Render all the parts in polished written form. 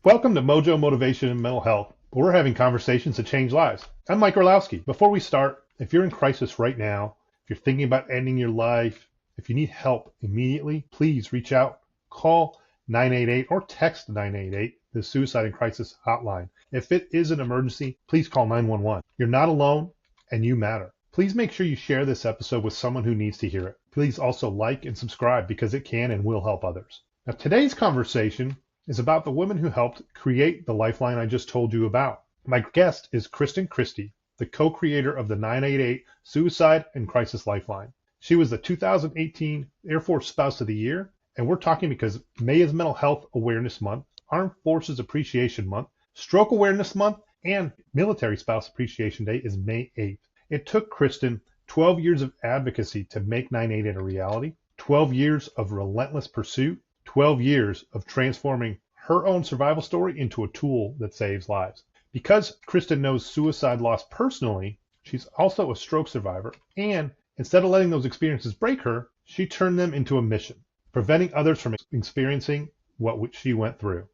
Welcome to Mojo Motivation and Mental Health, where we're having conversations that change lives. I'm Mike Orlowski. Before we start, if you're in crisis right now, if you're thinking about ending your life, if you need help immediately, please reach out, call 988 or text 988, the Suicide Crisis Hotline. If it is an emergency, please call 911. You're not alone and you matter. Please make sure you share this episode with someone who needs to hear it. Please also like and subscribe because it can and will help others. Now, today's conversation is about the woman who helped create the lifeline I just told you about. My guest is Kristen Christy, the co-creator of the 988 Suicide and Crisis Lifeline. She was the 2018 Air Force Spouse of the Year, and we're talking because May is Mental Health Awareness Month, Armed Forces Appreciation Month, Stroke Awareness Month, and Military Spouse Appreciation Day is May 8th. It took Kristen 12 years of advocacy to make 988 a reality, 12 years of relentless pursuit, 12 years of transforming her own survival story into a tool that saves lives. Because Kristen knows suicide loss personally, she's also a stroke survivor, and instead of letting those experiences break her, she turned them into a mission, preventing others from experiencing what she went through.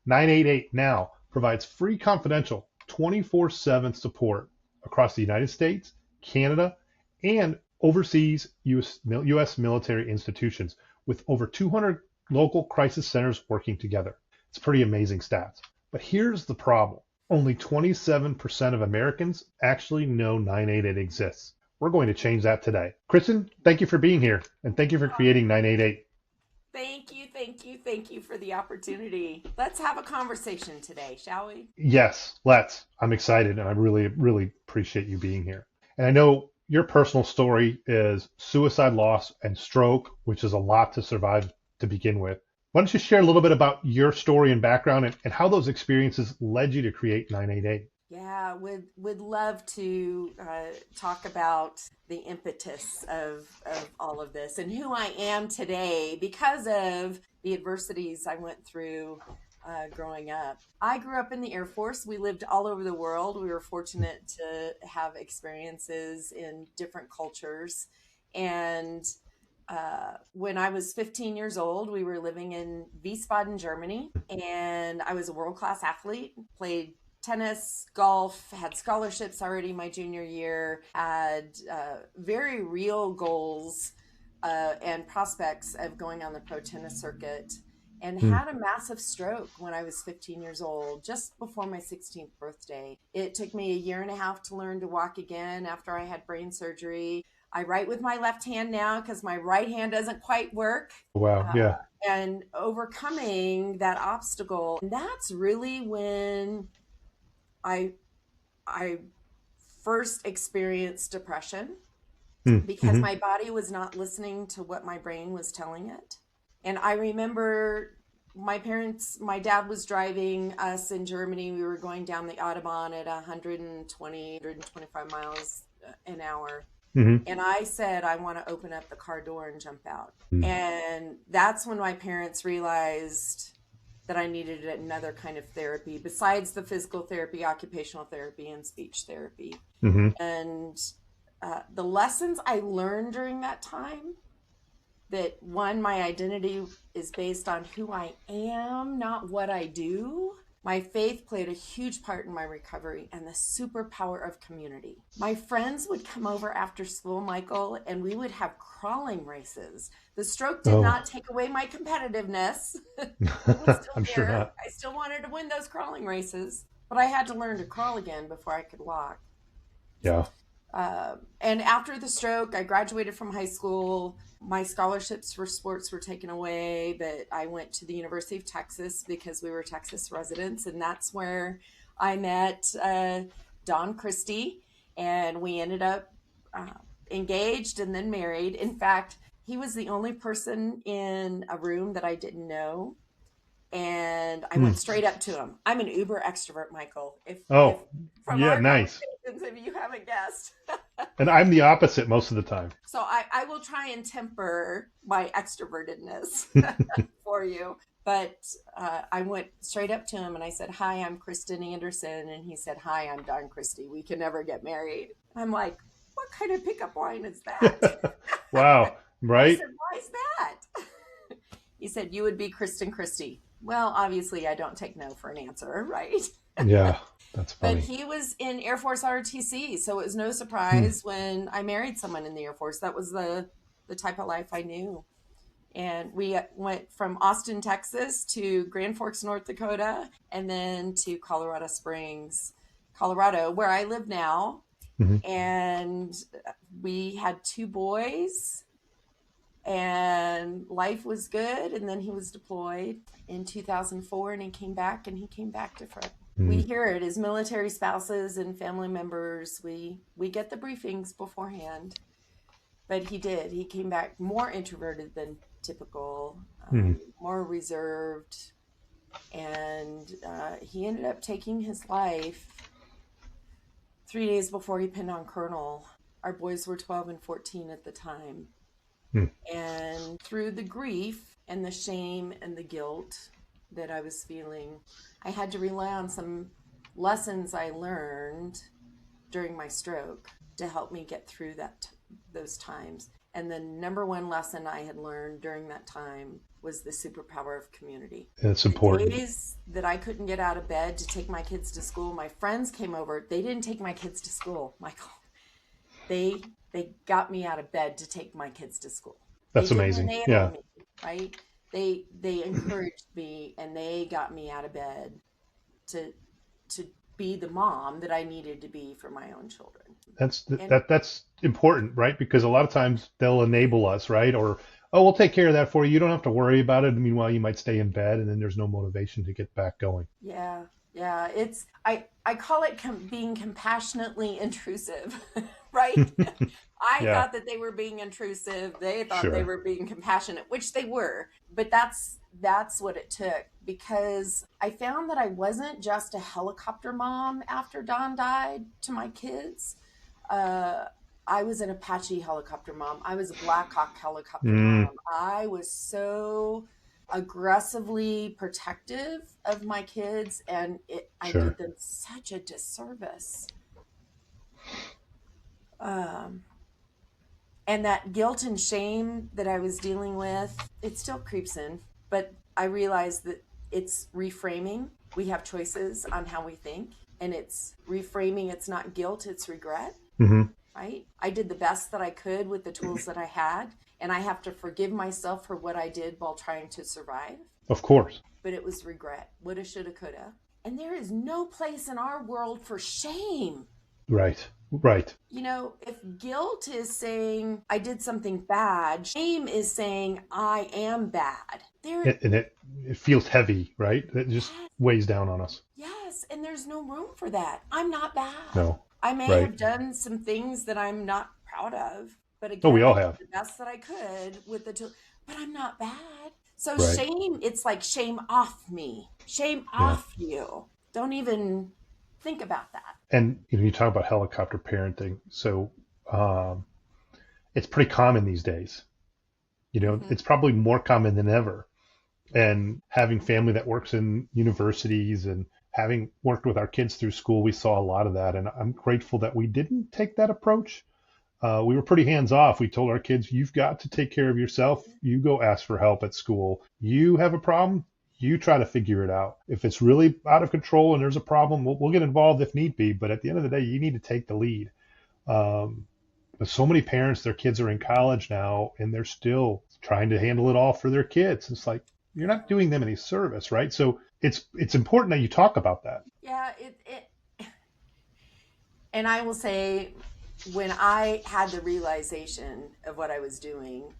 988 now provides free confidential 24/7 support across the United States, Canada, and overseas U.S. military institutions, with over 200 local crisis centers working together. It's pretty amazing stats. But here's the problem. Only 27% of Americans actually know 988 exists. We're going to change that today. Kristen, thank you for being here, and thank you for creating 988. Thank you for the opportunity. Let's have a conversation today, shall we? Yes, let's. I'm excited, and I really, really appreciate you being here. And I know your personal story is suicide loss and stroke, which is a lot to survive to begin with. Why don't you share a little bit about your story and background and how those experiences led you to create 988? Yeah, would love to talk about the impetus of all of this and who I am today because of the adversities I went through growing up. I grew up in the Air Force. We lived all over the world. We were fortunate to have experiences in different cultures. And when I was 15 years old, we were living in Wiesbaden, Germany, and I was a world-class athlete, played tennis, golf, had scholarships already my junior year, had very real goals and prospects of going on the pro tennis circuit, and had a massive stroke when I was 15 years old, just before my 16th birthday. It took me a year and a half to learn to walk again after I had brain surgery. I write with my left hand now because my right hand doesn't quite work. Wow, yeah. And overcoming that obstacle, that's really when I first experienced depression because my body was not listening to what my brain was telling it. And I remember my dad was driving us in Germany. We were going down the Autobahn at 125 miles an hour. And I said, I want to open up the car door and jump out. And that's when my parents realized that I needed another kind of therapy besides the physical therapy, occupational therapy, and speech therapy. And the lessons I learned during that time, that one, my identity is based on who I am, not what I do. My faith played a huge part in my recovery, and the superpower of community. My friends would come over after school, Michael, and we would have crawling races. The stroke did not take away my competitiveness. It was still I'm there. sure not. I still wanted to win those crawling races, but I had to learn to crawl again before I could walk. Yeah. And after the stroke, I graduated from high school. My scholarships for sports were taken away, but I went to the University of Texas because we were Texas residents. And that's where I met Don Christy, and we ended up engaged and then married. In fact, he was the only person in a room that I didn't know. And I went straight up to him. I'm an uber extrovert, Michael. If from yeah, our nice. If you haven't guessed. And I'm the opposite most of the time. So I will try and temper my extrovertedness for you. But I went straight up to him and I said, "Hi, I'm Kristen Anderson." And he said, "Hi, I'm Don Christy. We can never get married." I'm like, what kind of pickup line is that? Wow, right? I said, "Why is that?" He said, "You would be Kristen Christy." Well, obviously, I don't take no for an answer, right? Yeah, that's But funny. he was in Air Force ROTC, so it was no Hmm. surprise when I married someone in the Air Force. That was the type of life I knew. And we went from Austin, Texas to Grand Forks, North Dakota, and then to Colorado Springs, Colorado, where I live now. Hmm. And we had two boys, and life was good. And then he was deployed in 2004, and he came back different. We Hmm. hear it as military spouses and family members. We get the briefings beforehand, but he did. He came back more introverted than typical, Hmm. more reserved, and he ended up taking his life 3 days before he pinned on Colonel. Our boys were 12 and 14 at the time. Hmm. And through the grief and the shame and the guilt that I was feeling, I had to rely on some lessons I learned during my stroke to help me get through those times. And the number one lesson I had learned during that time was the superpower of community. It's The important. days that I couldn't get out of bed to take my kids to school, my friends came over. They didn't take my kids to school, Michael. They got me out of bed to take my kids to school. They That's didn't amazing. enable Yeah. me, right? They encouraged me, and they got me out of bed to to be the mom that I needed to be for my own children. And That's important, right? Because a lot of times they'll enable us, right? Or, oh, we'll take care of that for you. You don't have to worry about it. Meanwhile, you might stay in bed, and then there's no motivation to get back going. yeah, yeah, I call it being compassionately intrusive, right? I Yeah, thought that they were being intrusive. They thought they sure. were being compassionate, which they were. But that's what it took, because I found that I wasn't just a helicopter mom after Don died to my kids. Uh, I was an Apache helicopter mom. I was a Black Hawk helicopter Mm, mom. I was so aggressively protective of my kids, and I sure. did them such a disservice. Um, and that guilt and shame that I was dealing with, it still creeps in. But I realized that it's reframing. We have choices on how we think, and it's reframing. It's not guilt, it's regret, Hmm. right? I did the best that I could with the tools that I had, and I have to forgive myself for what I did while trying to survive. Of course. But it was regret. Woulda, shoulda, coulda. And there is no place in our world for shame. Right. Right. You know, if guilt is saying I did something bad, shame is saying I am bad. And it feels heavy, right? It just Yes, weighs down on us. yes, and there's no room for that. I'm not bad. No. I may Right. have done some things that I'm not proud of, but Oh, we again, I all did have. the best that I could with the tool. But I'm not bad. So Right. shame, it's like shame off me, shame Yeah. off you. Don't even think about that. And you talk about helicopter parenting. So um, it's pretty common these days. Hmm. It's probably more common than ever. And having family that works in universities and having worked with our kids through school, we saw a lot of that. And I'm grateful that we didn't take that approach. We were pretty hands off. We told our kids, you've got to take care of yourself. You go ask for help at school. You have a problem, you try to figure it out. If it's really out of control and there's a problem, we'll get involved if need be. But at the end of the day, you need to take the lead. Um, but so many parents, their kids are in college now and they're still trying to handle it all for their kids. It's like you're not doing them any service, right? So it's important that you talk about that. Yeah, and I will say, when I had the realization of what I was doing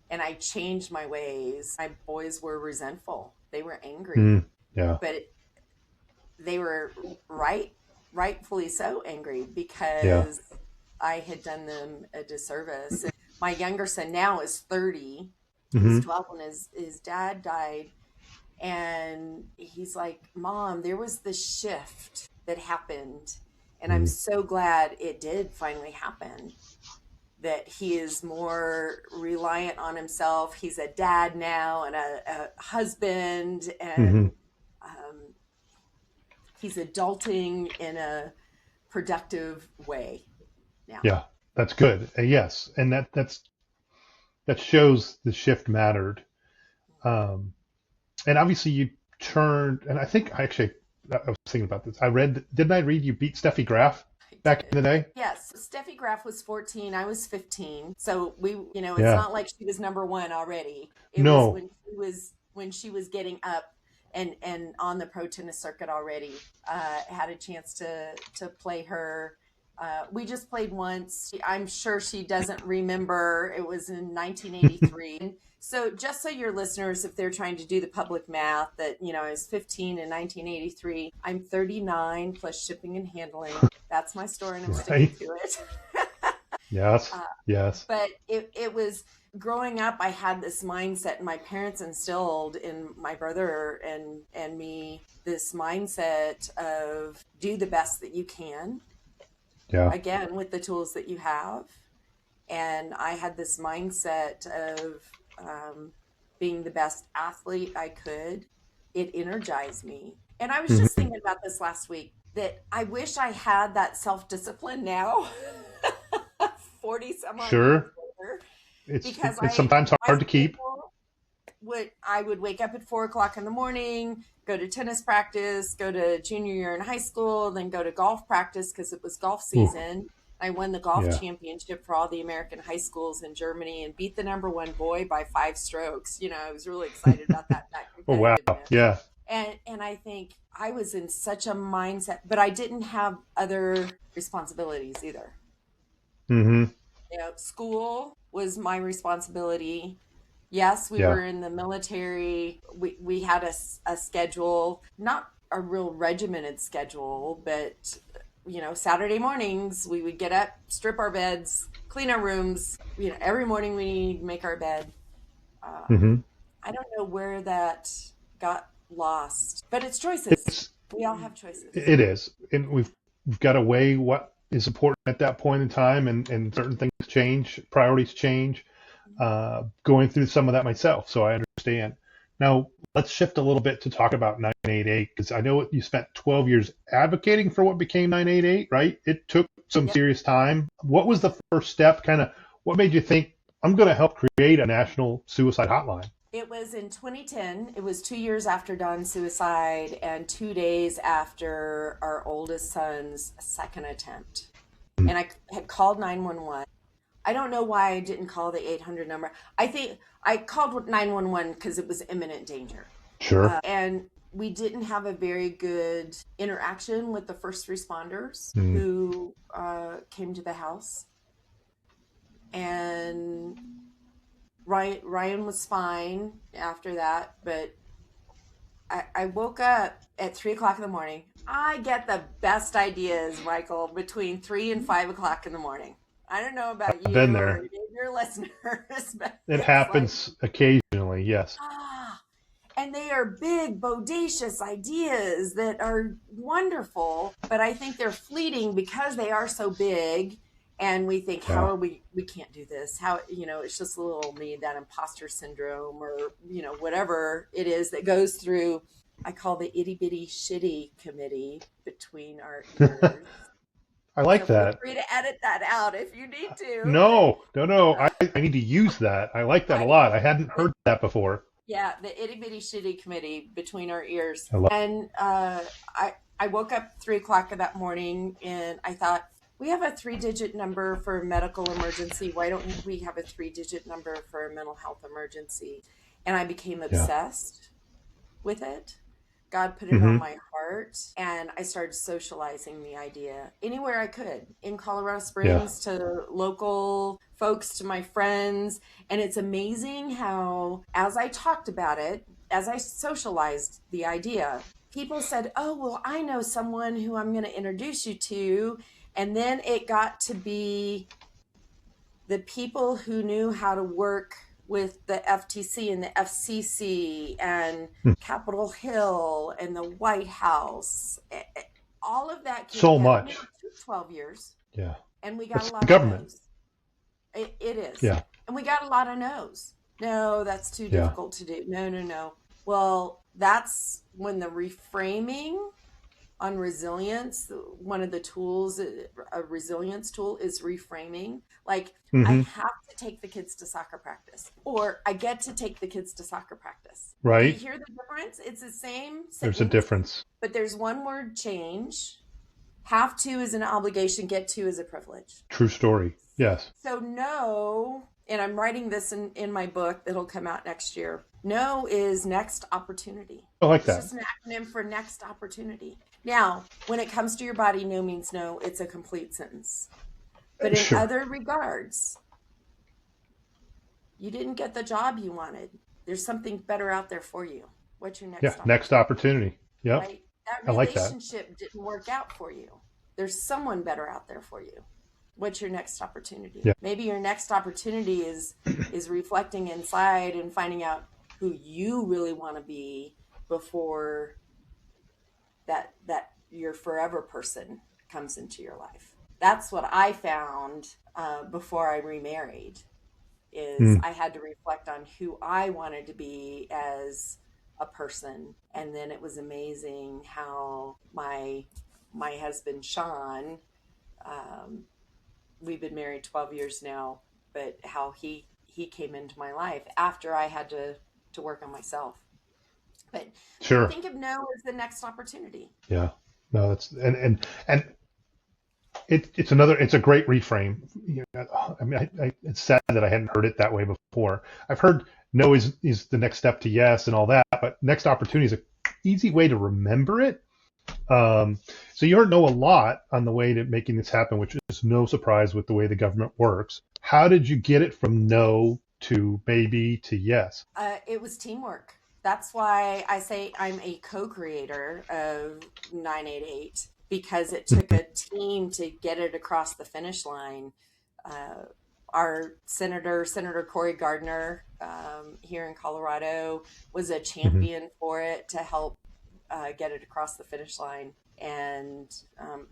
and I changed my ways, my boys were resentful. They were angry, Mm, yeah, but they were rightfully so angry yeah. because I had done them a disservice. And my younger son now is 30. He was Hmm. 12 when his dad died. And he's like, Mom, there was this shift that happened. And I'm Mm, so glad it did finally happen, that he is more reliant on himself. He's a dad now and a husband, hmm. and um, he's adulting in a productive way now. Yeah, that's good. Yes, and that shows the shift mattered. Um, And obviously you turned, and I was thinking about this. Didn't I read you beat Steffi Graf back in the day? Yes, Steffi Graf was 14. I was 15. So it's Yeah. not like she was number one already. It was No. when she was getting up and on the pro tennis circuit already. Had a chance to play her. We just played once. I'm sure she doesn't remember. It was in 1983. So just so your listeners, if they're trying to do the public math, that, I was 15 in 1983. I'm 39 plus shipping and handling. That's my story, and I'm sticking Right. to it. Yes. Uh, Yes. but it was growing up. I had this mindset, and my parents instilled in my brother and me this mindset of do the best that you can, Yeah. again, with the tools that you have. And I had this mindset of being the best athlete I could. It energized me. And I was just Hmm. thinking about this last week, that I wish I had that self-discipline now, 40 some odd years Sure. later, It's because it's sometimes my hard to keep. schedule I would wake up at 4 o'clock in the morning, go to tennis practice, go to junior year in high school, then go to golf practice because it was golf Ooh. season. I won the golf Yeah. championship for all the American high schools in Germany and beat the number one boy by 5 strokes. I was really excited about that Oh wow. competitiveness. Yeah. And I think I was in such a mindset, but I didn't have other responsibilities either. Hmm. School was my responsibility. Yes, we Yeah. were in the military. We had a schedule, not a real regimented schedule, but Saturday mornings we would get up, strip our beds, clean our rooms. Every morning we make our bed. Hmm. I don't know where that got lost, but it's choices. It's We all have choices. it is, and we've got to weigh what is important at that point in time, and certain things change, priorities change. Going through some of that myself, so I understand. Now, let's shift a little bit to talk about 988, because I know you spent 12 years advocating for what became 988, right? It took some Yep. serious time. What was the first step? Kind of what made you think, I'm going to help create a national suicide hotline? It was in 2010. It was 2 years after Don's suicide and 2 days after our oldest son's second attempt. And I had called 911. I don't know why I didn't call the 800 number. I think I called 911 because it was imminent danger. Sure. And we didn't have a very good interaction with the first responders Mm. who came to the house. And Ryan was fine after that, but I woke up at 3 o'clock in the morning. I get the best ideas, Michael, between 3 and 5 o'clock in the morning. I don't know about I've you been or there. any of your listeners, but It it's happens occasionally, yes. and they are big, bodacious ideas that are wonderful, but I think they're fleeting because they are so big. And we think, how Yeah. are we can't do this. How, it's just a little me, that imposter syndrome, or, whatever it is that goes through. I call the itty bitty shitty committee between our ears. I like So feel that. free to edit that out if you need to. No. I need to use that. I like that a lot. I hadn't heard that before. Yeah, the itty bitty shitty committee between our ears. I love And I woke up 3 o'clock that morning and I thought, we have a 3-digit number for a medical emergency. Why don't we have a 3-digit number for a mental health emergency? And I became obsessed with it. God put it on my heart, and I started socializing the idea anywhere I could, in Colorado Springs, to local folks, to my friends. And it's amazing how, as I talked about it, as I socialized the idea, people said, oh, well, I know someone who I'm going to introduce you to. And then it got to be the people who knew how to work with the FTC and the FCC and Capitol Hill and the White House. All of that came so together. much. It took 12 years. Yeah. And we got It's a lot government. of no's. It is. Yeah. And we got a lot of no's. No, that's too difficult to do. No. Well, that's when the reframing on resilience, one of the tools, a resilience tool, is reframing. Like, I have to take the kids to soccer practice, or I get to take the kids to soccer practice. Do you Right. hear the difference? It's the same There's a sentence, difference. but there's one word change. Have to is an obligation, get to is a privilege. True story. Yes. So no, and I'm writing this in my book that'll come out next year. No is next opportunity. I like It's that. just an acronym for next opportunity. Now, when it comes to your body, no means no. It's a complete sentence. But in Sure. other regards, you didn't get the job you wanted. There's something better out there for you. What's your next opportunity? Next opportunity. Yep. Right? That I like that. relationship didn't work out for you. There's someone better out there for you. What's your next opportunity? Yeah. Maybe your next opportunity is reflecting inside and finding out who you really want to be before that your forever person comes into your life. That's what I found before I remarried, is I had to reflect on who I wanted to be as a person. And then it was amazing how my husband, Sean, we've been married 12 years now, but how he came into my life after I had to work on myself. But Sure. think of no as the next opportunity. Yeah. No, that's and it's a great reframe. I mean, it's sad that I hadn't heard it that way before. I've heard no is the next step to yes and all that, but next opportunity is an easy way to remember it. So you heard no a lot on the way to making this happen, which is no surprise with the way the government works. How did you get it from no to maybe to yes? It was teamwork. That's why I say I'm a co-creator of 988, because it took a team to get it across the finish line. Our Senator Cory Gardner, here in Colorado, was a champion for it to help get it across the finish line. And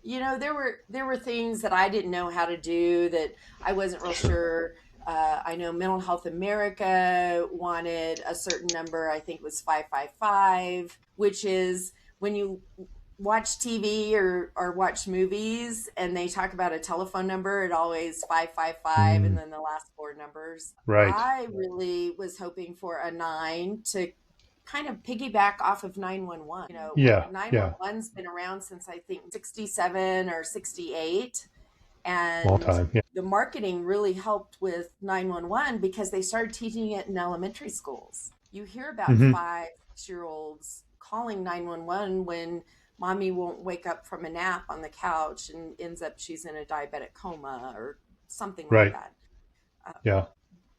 there were things that I didn't know how to do, that I wasn't real sure. I know Mental Health America wanted a certain number. I think it was 555, which is when you watch TV or watch movies and they talk about a telephone number, it always 555 and then the last four numbers. Right. I really was hoping for a 9 to kind of piggyback off of 911. 911's been around since I think 67 or 68. And long time. Yeah. The marketing really helped with 911 because they started teaching it in elementary schools. You hear about 5-6-year-olds calling 911 when mommy won't wake up from a nap on the couch and ends up she's in a diabetic coma or something like that.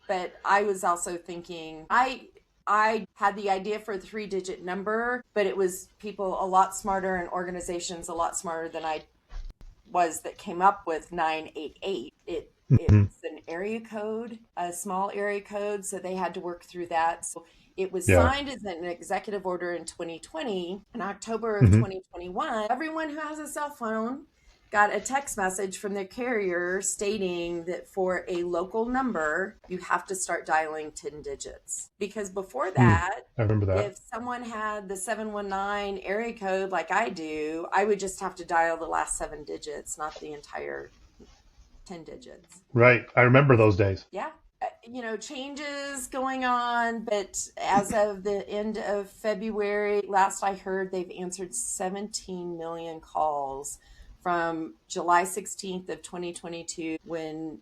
But I was also thinking, I had the idea for a 3-digit number, but it was people a lot smarter and organizations a lot smarter than I was that came up with 988. It's an area code, a small area code, so they had to work through that. So it was signed as an executive order in 2020. In October of 2021, everyone who has a cell phone got a text message from their carrier stating that for a local number, you have to start dialing 10 digits. Because before that, I remember that. If someone had the 719 area code like I do, I would just have to dial the last 7 digits, not the entire 10 digits. Right. I remember those days. Yeah. Changes going on, but as of the end of February, last I heard, they've answered 17 million calls from July 16th of 2022, when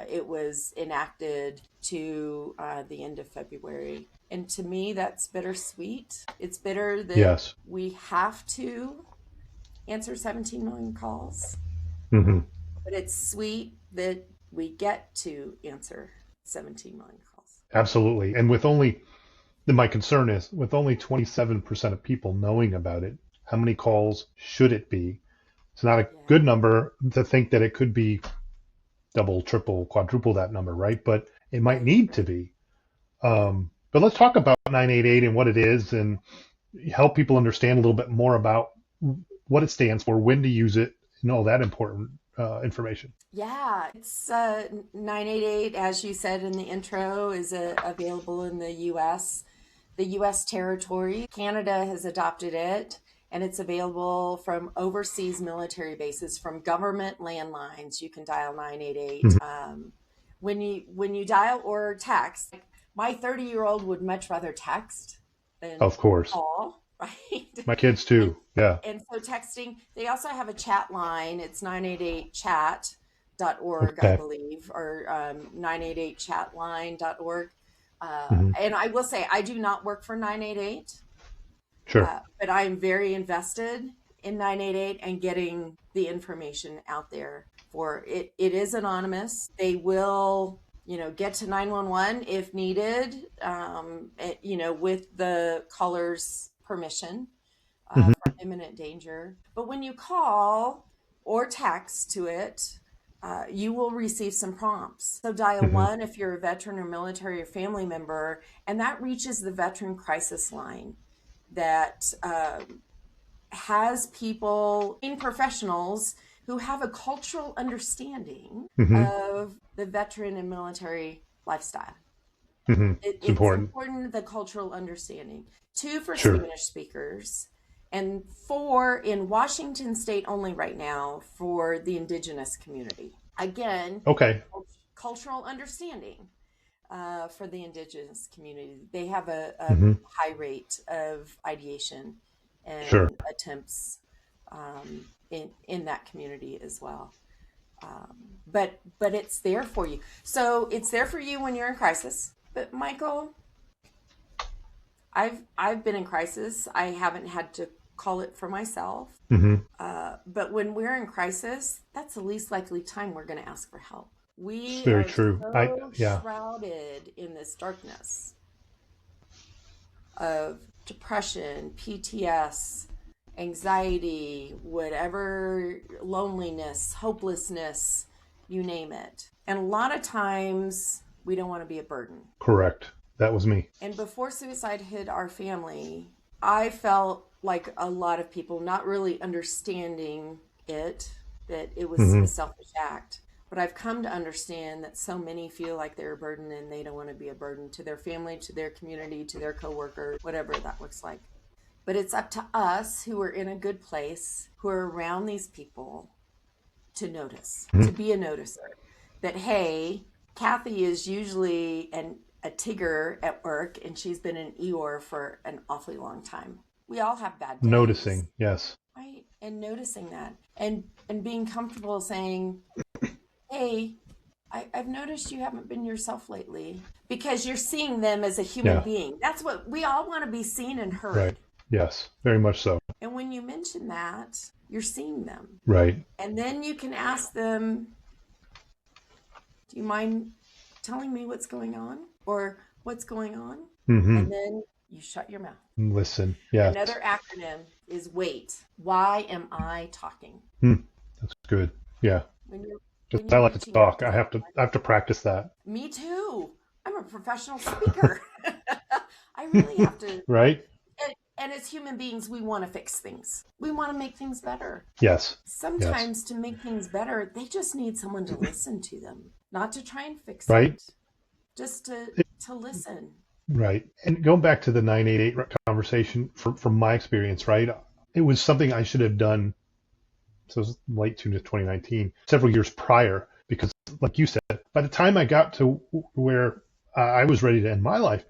it was enacted, to the end of February. And to me, that's bittersweet. It's bitter that we have to answer 17 million calls, but it's sweet that we get to answer 17 million calls. Absolutely. And my concern is, with only 27% of people knowing about it, how many calls should it be? It's not a good number to think that it could be double, triple, quadruple that number, right? But it might need to be. But let's talk about 988 and what it is, and help people understand a little bit more about what it stands for, when to use it, and all that important information. Yeah, it's 988, as you said in the intro, is available in the U.S., the U.S. territory. Canada has adopted it, and it's available from overseas military bases, from government landlines. You can dial 988. When you dial or text, my 30-year-old would much rather text than Of course. call, right? My kids too. Yeah. And so texting, they also have a chat line. It's 988chat.org, I believe, or 988chatline.org. And I will say, I do not work for 988. Sure. But I am very invested in 988 and getting the information out there for it. It is anonymous. They will, get to 911 if needed, with the caller's permission for imminent danger. But when you call or text to it, you will receive some prompts. So dial 1 if you're a veteran or military or family member, and that reaches the Veteran Crisis Line that has people, professionals who have a cultural understanding of the veteran and military lifestyle. It's important, the cultural understanding. 2 for Spanish speakers, and 4 in Washington State only right now for the indigenous community. Again, cultural understanding. For the indigenous community, they have a high rate of ideation and attempts in that community as well. But it's there for you. So it's there for you when you're in crisis. But Michael, I've been in crisis. I haven't had to call it for myself. But when we're in crisis, that's the least likely time we're going to ask for help. We very are true. So shrouded in this darkness of depression, PTS, anxiety, whatever, loneliness, hopelessness, you name it. And a lot of times we don't want to be a burden. Correct. That was me. And before suicide hit our family, I felt like a lot of people not really understanding that it was a selfish act. But I've come to understand that so many feel like they're a burden, and they don't want to be a burden to their family, to their community, to their coworkers, whatever that looks like. But it's up to us who are in a good place, who are around these people, to notice, to be a noticer. That, hey, Kathy is usually a Tigger at work, and she's been in Eeyore for an awfully long time. We all have bad days. Noticing, yes. Right, and noticing that. And being comfortable saying, hey, I've noticed you haven't been yourself lately, because you're seeing them as a human being. That's what we all want to be seen and heard. Right. Yes, very much so. And when you mention that, you're seeing them. Right. And then you can ask them, do you mind telling me what's going on, or what's going on? And then you shut your mouth. Listen. Yeah. Another acronym is WAIT. Why am I talking? That's good. Yeah. I like to talk. I have to practice that. Me too. I'm a professional speaker. I really have to. Right. And as human beings, we want to fix things. We want to make things better. Yes. Sometimes to make things better, they just need someone to listen to them, not to try and fix it. Just to listen. Right. And going back to the 988 conversation, from my experience, right, it was something I should have done. So it was late 2019, several years prior, because like you said, by the time I got to where I was ready to end my life,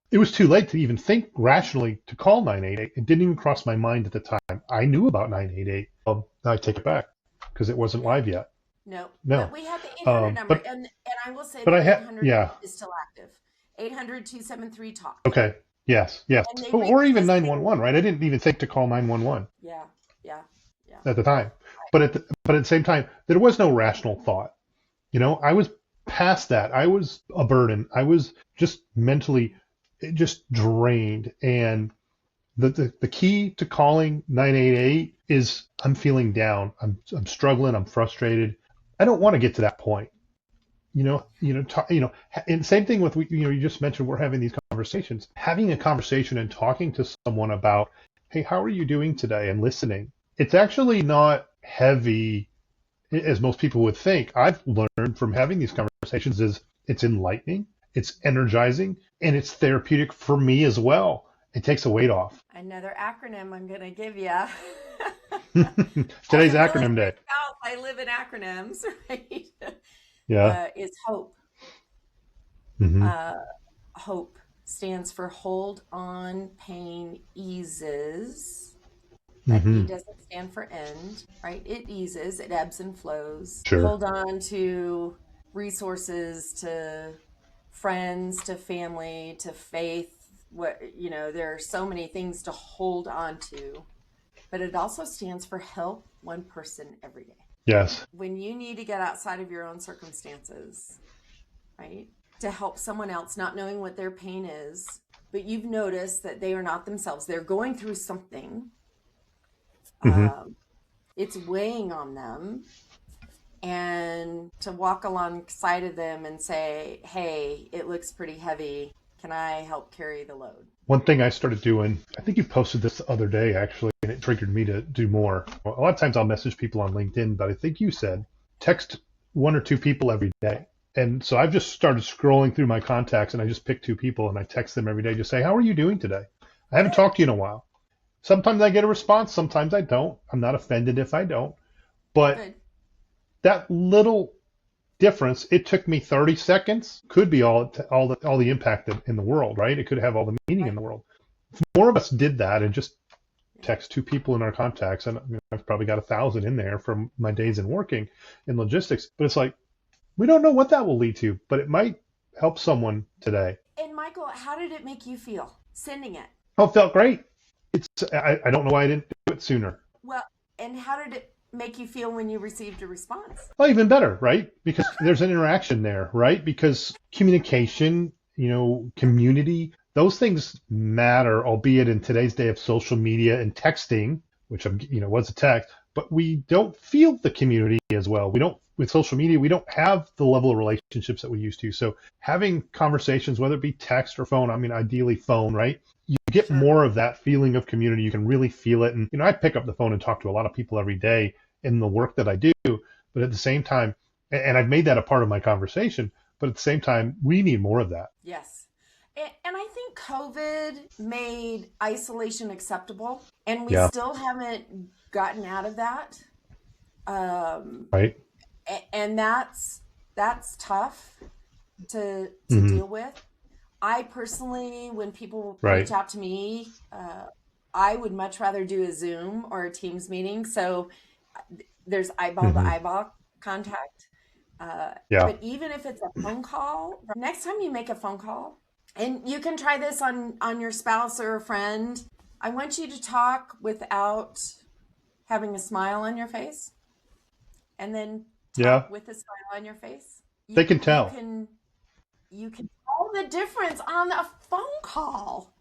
it was too late to even think rationally to call 988. It didn't even cross my mind at the time. I knew about 988. I take it back because it wasn't live yet. No. But we have the 800 number, and I will say that 800 is still active. 800-273-TALK. Okay. Yes. Or even 911, right? I didn't even think to call 911. Yeah. At the time. But at the same time, there was no rational thought. I was past that. I was a burden. I was just mentally just drained. And the key to calling 988 is I'm feeling down. I'm struggling. I'm frustrated. I don't want to get to that point. And same thing with, you just mentioned we're having these conversations. Having a conversation and talking to someone about, hey, how are you doing today? And listening. It's actually not heavy as most people would think. I've learned from having these conversations is it's enlightening, it's energizing, and it's therapeutic for me as well. It takes a weight off. Another acronym I'm going to give you. Today's acronym day. I live in acronyms, right? Yeah. Is HOPE. Mm-hmm. HOPE stands for hold on, pain eases. That E doesn't stand for end, right? It eases, it ebbs and flows. Sure. Hold on to resources, to friends, to family, to faith. There are so many things to hold on to, but it also stands for help one person every day. Yes. When you need to get outside of your own circumstances, right? To help someone else, not knowing what their pain is, but you've noticed that they are not themselves. They're going through something. It's weighing on them, and to walk alongside of them and say, hey, it looks pretty heavy. Can I help carry the load? One thing I started doing, I think you posted this the other day actually, and it triggered me to do more. A lot of times I'll message people on LinkedIn, but I think you said text 1 or 2 people every day. And so I've just started scrolling through my contacts, and I just pick 2 people and I text them every day. Just say, how are you doing today? I haven't talked to you in a while. Sometimes I get a response. Sometimes I don't. I'm not offended if I don't. But that little difference, it took me 30 seconds, could be all the impact in the world, right? It could have all the meaning in the world. If more of us did that and just text 2 people in our contacts, and I've probably got 1,000 in there from my days in working in logistics, but it's like, we don't know what that will lead to, but it might help someone today. And Michael, how did it make you feel sending it? Oh, it felt great. I don't know why I didn't do it sooner. Well, and how did it make you feel when you received a response? Well, even better, right? Because there's an interaction there, right? Because communication, community, those things matter, albeit in today's day of social media and texting, which was a text, but we don't feel the community as well. With social media, we don't have the level of relationships that we used to. So having conversations, whether it be text or phone, ideally phone, right? You get more of that feeling of community. You can really feel it. And, I pick up the phone and talk to a lot of people every day in the work that I do. But at the same time, and I've made that a part of my conversation, but at the same time, we need more of that. Yes. And I think COVID made isolation acceptable, and we still haven't gotten out of that. Right. And that's tough to deal with. I personally, when people reach out to me, I would much rather do a Zoom or a Teams meeting. So there's eyeball to eyeball contact. But even if it's a phone call, next time you make a phone call, and you can try this on your spouse or a friend, I want you to talk without having a smile on your face, and then talk with a smile on your face. They can tell. You can tell the difference on a phone call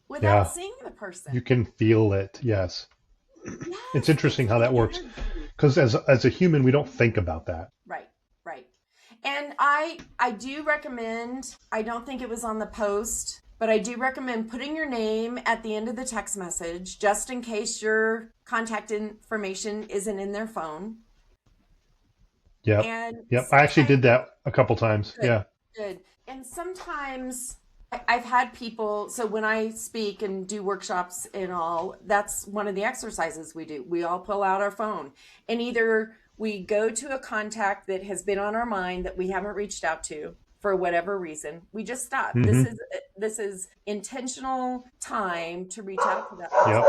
without seeing the person. You can feel it. Yes. It's interesting how that works, because as a human, we don't think about that. Right. And I do recommend, I don't think it was on the post, but I do recommend putting your name at the end of the text message, just in case your contact information isn't in their phone. Yep. I actually did that a couple times. Good. And sometimes I've had people, so when I speak and do workshops and all, that's one of the exercises we do. We all pull out our phone, and either we go to a contact that has been on our mind that we haven't reached out to for whatever reason. We just stop. This is intentional time to reach out to that person.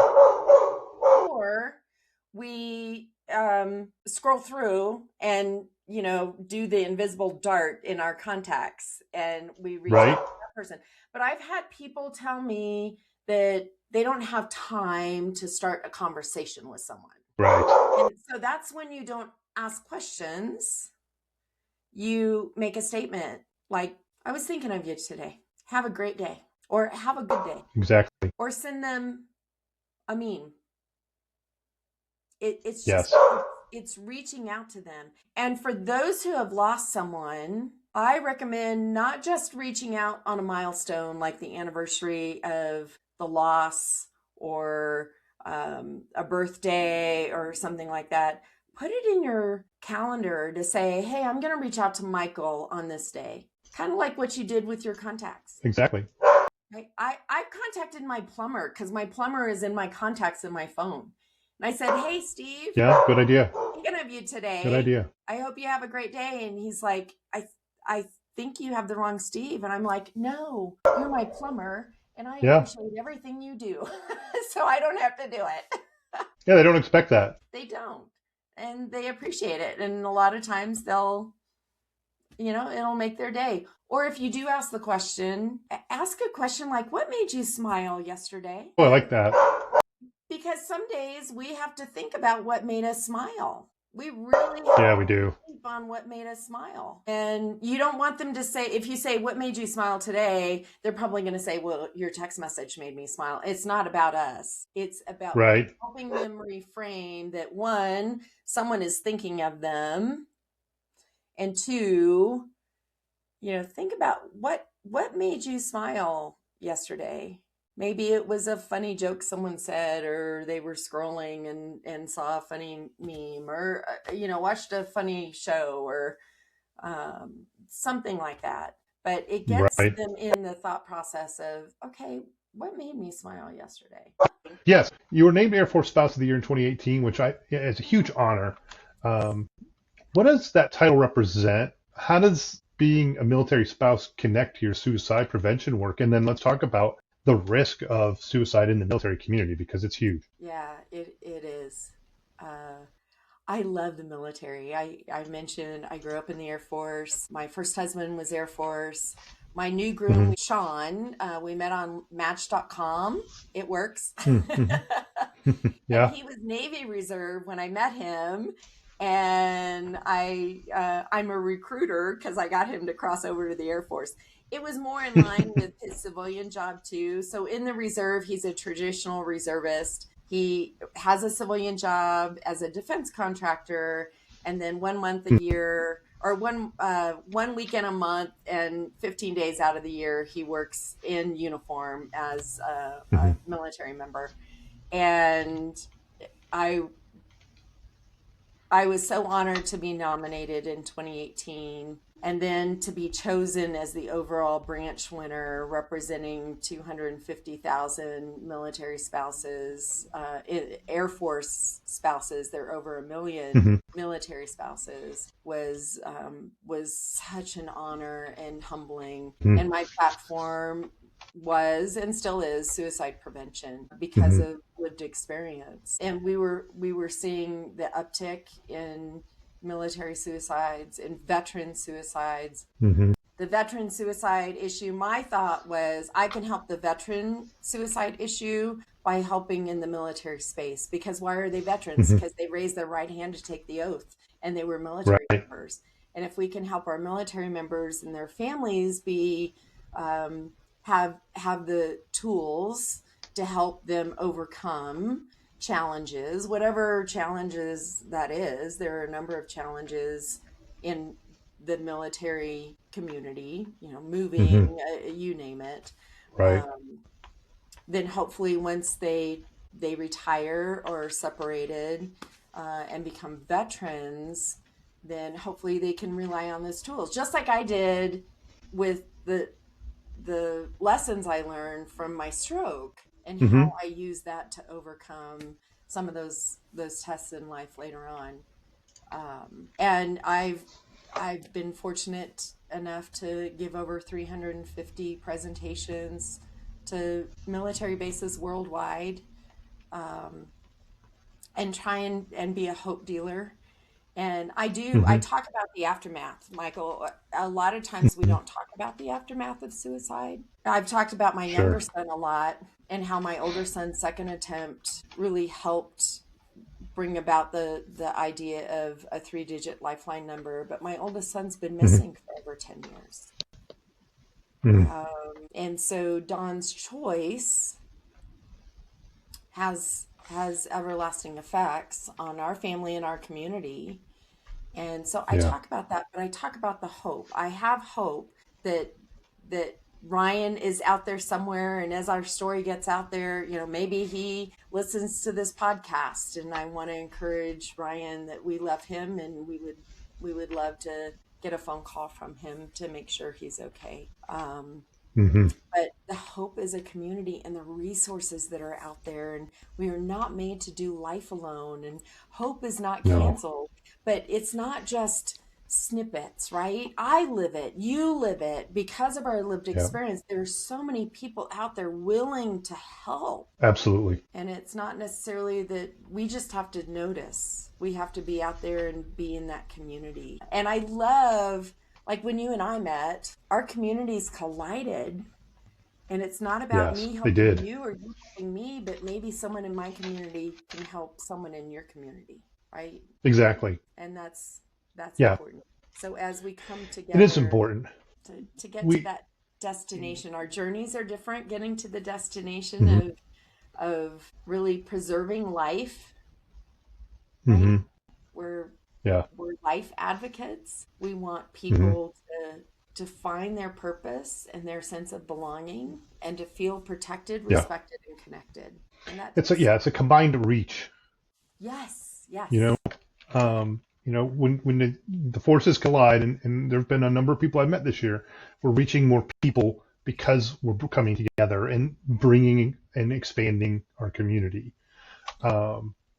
Or we scroll through and do the invisible dart in our contacts, and we reach out to that person. But I've had people tell me that they don't have time to start a conversation with someone. Right. And so that's when you don't ask questions. You make a statement like, I was thinking of you today. Have a great day. Or have a good day. Exactly. Or send them a meme. It's it's reaching out to them. And for those who have lost someone, I recommend not just reaching out on a milestone like the anniversary of the loss or a birthday or something like that. Put it in your calendar to say, hey, I'm going to reach out to Michael on this day. Kind of like what you did with your contacts. Exactly. I contacted my plumber because my plumber is in my contacts in my phone. And I said, "Hey, Steve, Yeah, good idea. thinking of you today. Good idea. I hope you have a great day." And he's like, I think you have the wrong Steve. And I'm like, "No, you're my plumber, and I Yeah. appreciate everything you do." So I don't have to do it. Yeah, they don't expect that. They don't. And they appreciate it. And a lot of times they'll, it'll make their day. Or if you do ask the question, ask a question like, what made you smile yesterday? Oh, I like that. Because some days we have to think about what made us smile. We really we do. Think on what made us smile. And you don't want them to say, if you say, what made you smile today? They're probably going to say, well, your text message made me smile. It's not about us. It's about helping them reframe that, one, someone is thinking of them. And two, think about what made you smile yesterday. Maybe it was a funny joke someone said, or they were scrolling and saw a funny meme, or, watched a funny show, or something like that. But it gets them in the thought process of, okay, what made me smile yesterday? Yes, you were named Air Force Spouse of the Year in 2018, which is a huge honor. What does that title represent? How does being a military spouse connect to your suicide prevention work? And then let's talk about the risk of suicide in the military community, because it's huge. Yeah, it is. I love the military. I mentioned I grew up in the Air Force. My first husband was Air Force. My new groom, Sean, we met on Match.com. It works. Yeah. And he was Navy Reserve when I met him. And I'm a recruiter because I got him to cross over to the Air Force. It was more in line with his civilian job too. So in the reserve, he's a traditional reservist. He has a civilian job as a defense contractor, and then 1 month a year, or one weekend a month, and 15 days out of the year, he works in uniform as a military member. And I was so honored to be nominated in 2018, and then to be chosen as the overall branch winner, representing 250,000 military spouses, Air Force spouses. There are over 1 million military spouses. Was such an honor and humbling. And my platform was and still is suicide prevention because of lived experience. And we were seeing the uptick in military suicides and veteran suicides. The veteran suicide issue, my thought was I can help the veteran suicide issue by helping in the military space. Because why are they veterans? Because they raised their right hand to take the oath, and they were military members. And if we can help our military members and their families be have the tools to help them overcome challenges, whatever challenges that is. There are a number of challenges in the military community, moving, you name it. Then hopefully once they retire or are separated and become veterans, then hopefully they can rely on those tools, just like I did with the lessons I learned from my stroke, and how I use that to overcome some of those tests in life later on. And I've been fortunate enough to give over 350 presentations to military bases worldwide, and try and be a hope dealer. And I talk about the aftermath, Michael. A lot of times we don't talk about the aftermath of suicide. I've talked about my younger son a lot, and how my older son's second attempt really helped bring about the idea of a 3-digit lifeline number. But my oldest son's been missing for over 10 years. And so Don's choice has everlasting effects on our family and our community. And so I talk about that, but I talk about the hope. I have hope that Ryan is out there somewhere, and as our story gets out there, maybe he listens to this podcast, and I want to encourage Ryan that we love him, and we would love to get a phone call from him to make sure he's okay. Hmm. But the hope is a community and the resources that are out there. And we are not made to do life alone. And hope is not No. canceled. But it's not just snippets, right? I live it. You live it. Because of our lived Yeah. experience, there's so many people out there willing to help. Absolutely. And it's not necessarily that we just have to notice. We have to be out there and be in that community. And I love, like when you and I met, our communities collided. And it's not about Yes, me they helping did. you or you helping me, but maybe someone in my community can help someone in your community, right? Exactly. And that's Yeah, important. So as we come it is together important. to get to We, that destination, our journeys are different. Getting to the destination hmm of really preserving life, right? hmm We're yeah, we're life advocates. We want hmm people to find their purpose and their sense of belonging and to feel protected, yeah. respected, and connected. And that It's a takes, yeah, it's a combined reach. yes, You know, yes, yeah, when the forces collide, and there have been a number of people I've met this year, we're reaching more people because we're coming together and bringing and expanding our community,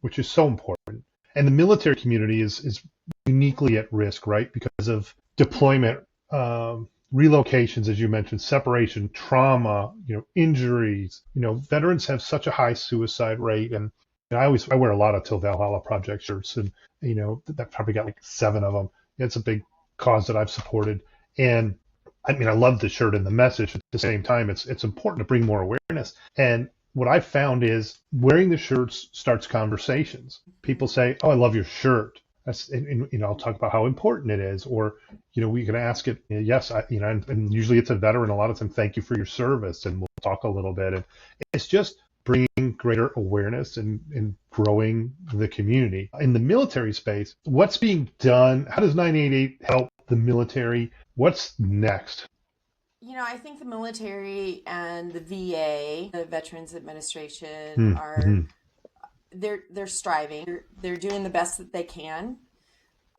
which is so important. And the military community is uniquely at risk, right, because of deployment, relocations, as you mentioned, separation, trauma, injuries. Veterans have such a high suicide rate, and I wear a lot of Till Valhalla Project shirts, and that probably got like 7 of them. It's a big cause that I've supported, and I mean I love the shirt and the message. At the same time, it's important to bring more awareness. And what I've found is wearing the shirts starts conversations. People mhm, say, "Oh, I love your shirt." And I'll talk about how important it is, or we can ask it. Yes, and usually it's a veteran. A lot of times, thank you for your service, and we'll talk a little bit. And it's just bringing greater awareness and growing the community in the military space. What's being done? How does 988 help the military? What's next? I think the military and the VA, the Veterans Administration, are Mm-hmm. they're striving. They're doing the best that they can.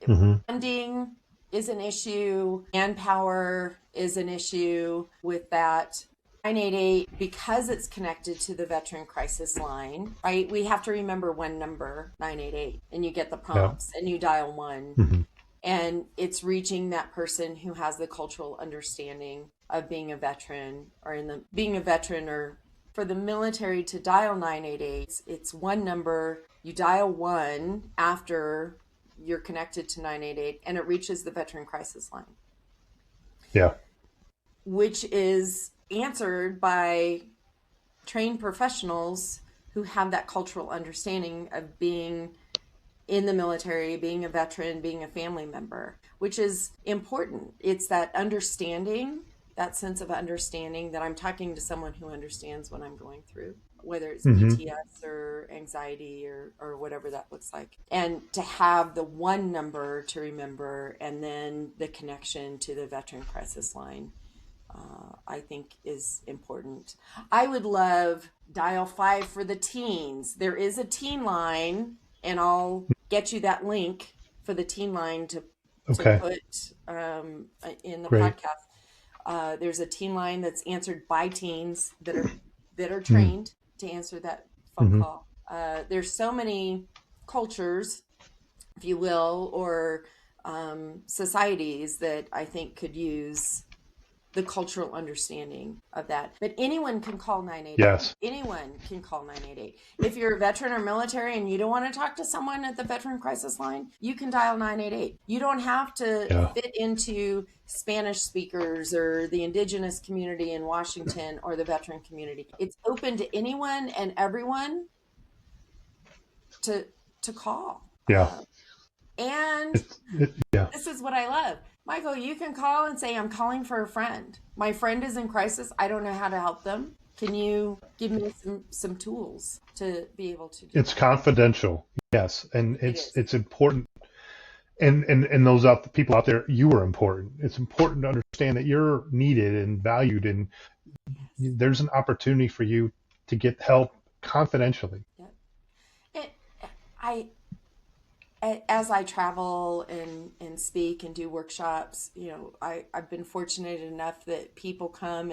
Mm-hmm. Funding is an issue, manpower is an issue with that. 988, because it's connected to the Veteran Crisis Line, right? We have to remember one number, 988, and you get the Yeah. prompts and you dial one. Mm-hmm. And it's reaching that person who has the cultural understanding of being a veteran or being a veteran, or for the military to dial 988. It's one number. You dial one after you're connected to 988 and it reaches the Veteran Crisis Line, Yeah. which is answered by trained professionals who have that cultural understanding of being in the military, being a veteran, being a family member, which is important. It's that understanding, that sense of understanding that I'm talking to someone who understands what I'm going through, whether it's Mm-hmm. PTS or anxiety or whatever that looks like. And to have the one number to remember and then the connection to the Veteran Crisis Line, I think is important. I would love dial 5 for the teens. There is a teen line, and I'll get you that link for the teen line to Okay. put in the Great. podcast. There's a teen line that's answered by teens that are Mm-hmm. trained to answer that phone Mm-hmm. call. There's so many cultures, if you will, or societies that I think could use the cultural understanding of that. But anyone can call 988. Yes. Anyone can call 988. If you're a veteran or military and you don't want to talk to someone at the Veteran Crisis Line, you can dial 988. You don't have to Yeah. fit into Spanish speakers or the indigenous community in Washington or the veteran community. It's open to anyone and everyone to call. Yeah. And Yeah. this is what I love. Michael, you can call and say, I'm calling for a friend. My friend is in crisis. I don't know how to help them. Can you give me some tools to be able to do It's that? confidential. Yes. And It it's is. it's important. And those out the people out there, you are important. It's important to understand that you're needed and valued, and Yes. there's an opportunity for you to get help confidentially. Yep. It, I as I travel and speak and do workshops, I've been fortunate enough that people come